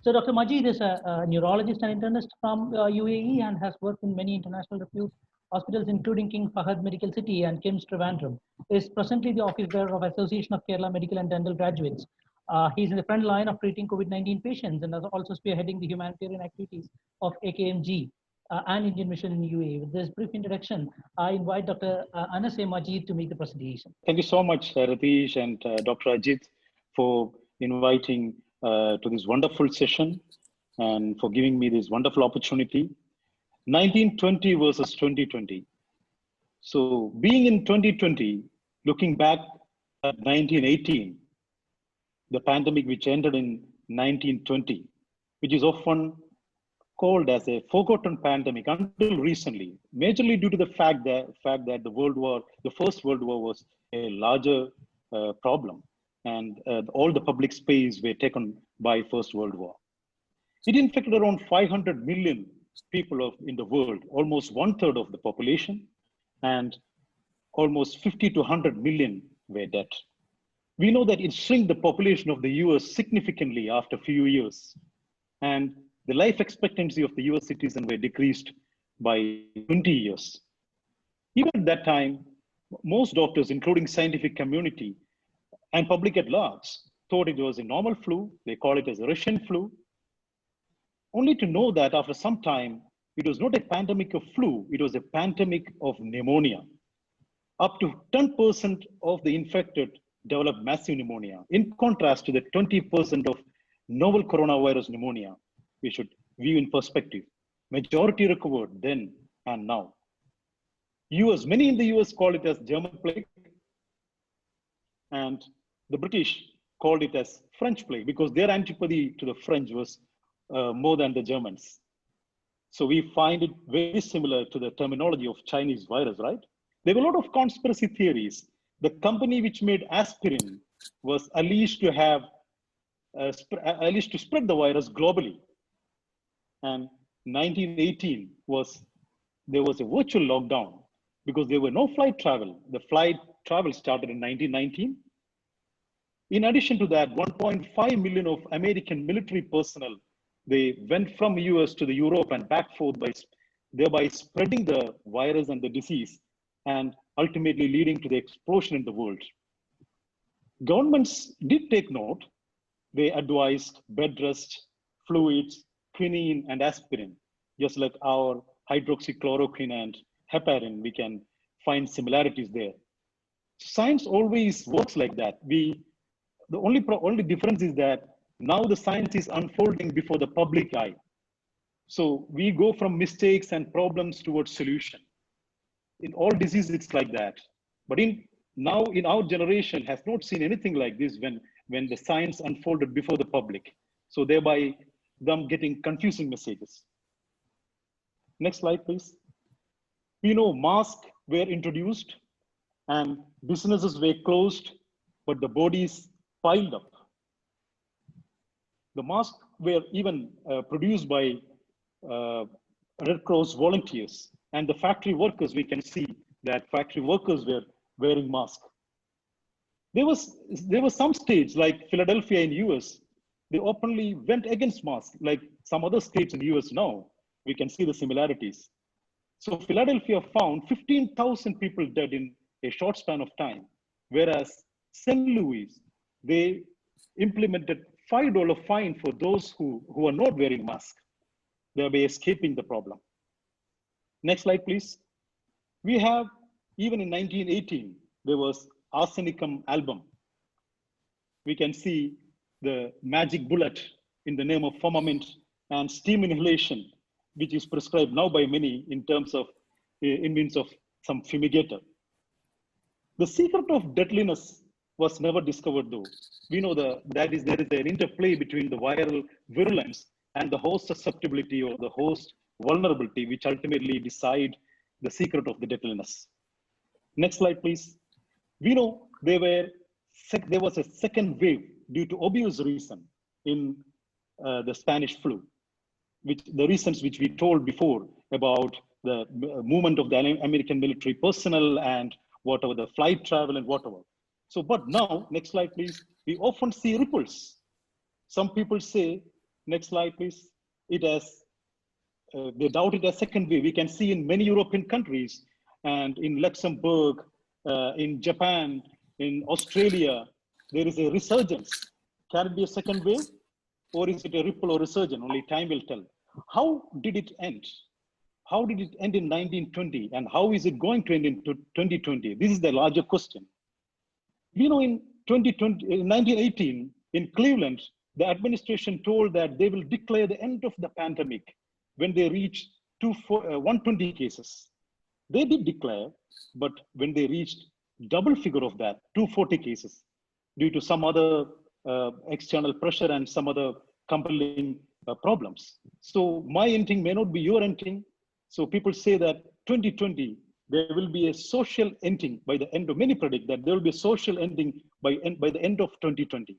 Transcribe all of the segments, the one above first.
So Dr. Majeed is a neurologist and internist from UAE and has worked in many international reputed hospitals, including King Fahad Medical City and KIMS Trivandrum. He is presently the office bearer of Association of Kerala Medical and Dental Graduates. He's in the front line of treating COVID-19 patients and is also spearheading the humanitarian activities of AKMG and Indian Mission in UAE. With this brief introduction, I invite Dr. Amuseum Majeed to make the presentation. Thank you so much, Ratish and Dr. Ajit, for inviting to this wonderful session and for giving me this wonderful opportunity. 1920 versus 2020. So being in 2020, looking back at 1918, the pandemic which ended in 1920, which is often called as a forgotten pandemic until recently, majorly due to the fact that the First World War was a larger problem, and all the public space were taken by First World War. It infected around 500 million people in the world, almost 1/3 of the population, and almost 50 to 100 million were dead. We know that it shrank the population of the US significantly after a few years, and the life expectancy of the US citizen were decreased by 20 years. Even at that time, most doctors, including scientific community and public at large, thought it was a normal flu. They call it as a Russian flu. Only to know that after some time, it was not a pandemic of flu, it was a pandemic of pneumonia. Up to 10% of the infected developed massive pneumonia, in contrast to the 20% of novel coronavirus pneumonia. We should view in perspective. Majority recovered then and now. Many in the US call it as German plague, and the British called it as French plague because their antipathy to the French was more than the Germans. So we find it very similar to the terminology of Chinese virus, right? There were a lot of conspiracy theories. The company which made aspirin was alleged to have alleged to spread the virus globally. And 1918 there was a virtual lockdown because there were no flight travel. The flight travel started in 1919. In addition to that, 1.5 million of American military personnel, they went from US to the Europe and back forth, thereby spreading the virus and the disease and ultimately leading to the explosion in the world. Governments did take note. They advised bed rest, fluids, quinine and aspirin, just like our hydroxychloroquine and heparin, we can find similarities there. Science always works like that. The only difference is that now the science is unfolding before the public eye. So we go from mistakes and problems towards solution. In all diseases, it's like that. But now in our generation has not seen anything like this when the science unfolded before the public. So thereby them getting confusing messages. Next slide, please. We know masks were introduced and businesses were closed, but the bodies piled up. The masks were even produced by Red Cross volunteers, and the factory workers, we can see that factory workers were wearing masks. There was some states like Philadelphia in US, they openly went against masks, like some other states in the US now. We can see the similarities. So Philadelphia found 15,000 people dead in a short span of time, whereas St. Louis, they implemented $5 fine for those who are not wearing masks, thereby escaping the problem. Next slide, please. We have, even in 1918, there was arsenicum album. We can see the magic bullet in the name of firmament and steam inhalation, which is prescribed now by many in terms of, in means of some fumigator. The secret of deadliness was never discovered though. We know there is an interplay between the viral virulence and the host susceptibility or the host vulnerability, which ultimately decide the secret of the deadliness. Next slide, please. We know there was a second wave due to obvious reason in the Spanish flu, which the reasons which we told before about the movement of the American military personnel and whatever, the flight travel and whatever. So, but now, next slide, please. We often see ripples. Some people say Next slide, please. It has, they doubt it as second wave. We can see in many European countries and in Luxembourg, in Japan, in Australia, there is a resurgence. Can it be a second wave? Or is it a ripple or resurgence? Only time will tell. How did it end? How did it end in 1920? And how is it going to end in 2020? This is the larger question. We know in 1918, in Cleveland, the administration told that they will declare the end of the pandemic when they reach 120 cases. They did declare, but when they reached double figure of that, 240 cases, due to some other external pressure and some other compelling problems. So my ending may not be your ending. So people say that 2020, there will be a social ending by the end of, many predict that there will be a social ending by the end of 2020.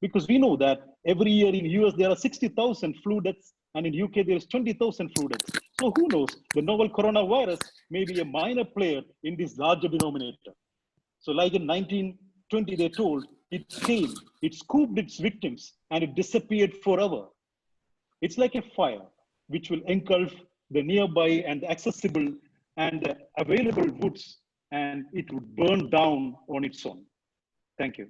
Because we know that every year in US, there are 60,000 flu deaths, and in UK, there is 20,000 flu deaths. So who knows, the novel coronavirus may be a minor player in this larger denominator. So like in 1920, they told, it came, it scooped its victims, and it disappeared forever. It's like a fire, which will engulf the nearby and the accessible and the available woods, and it would burn down on its own. Thank you.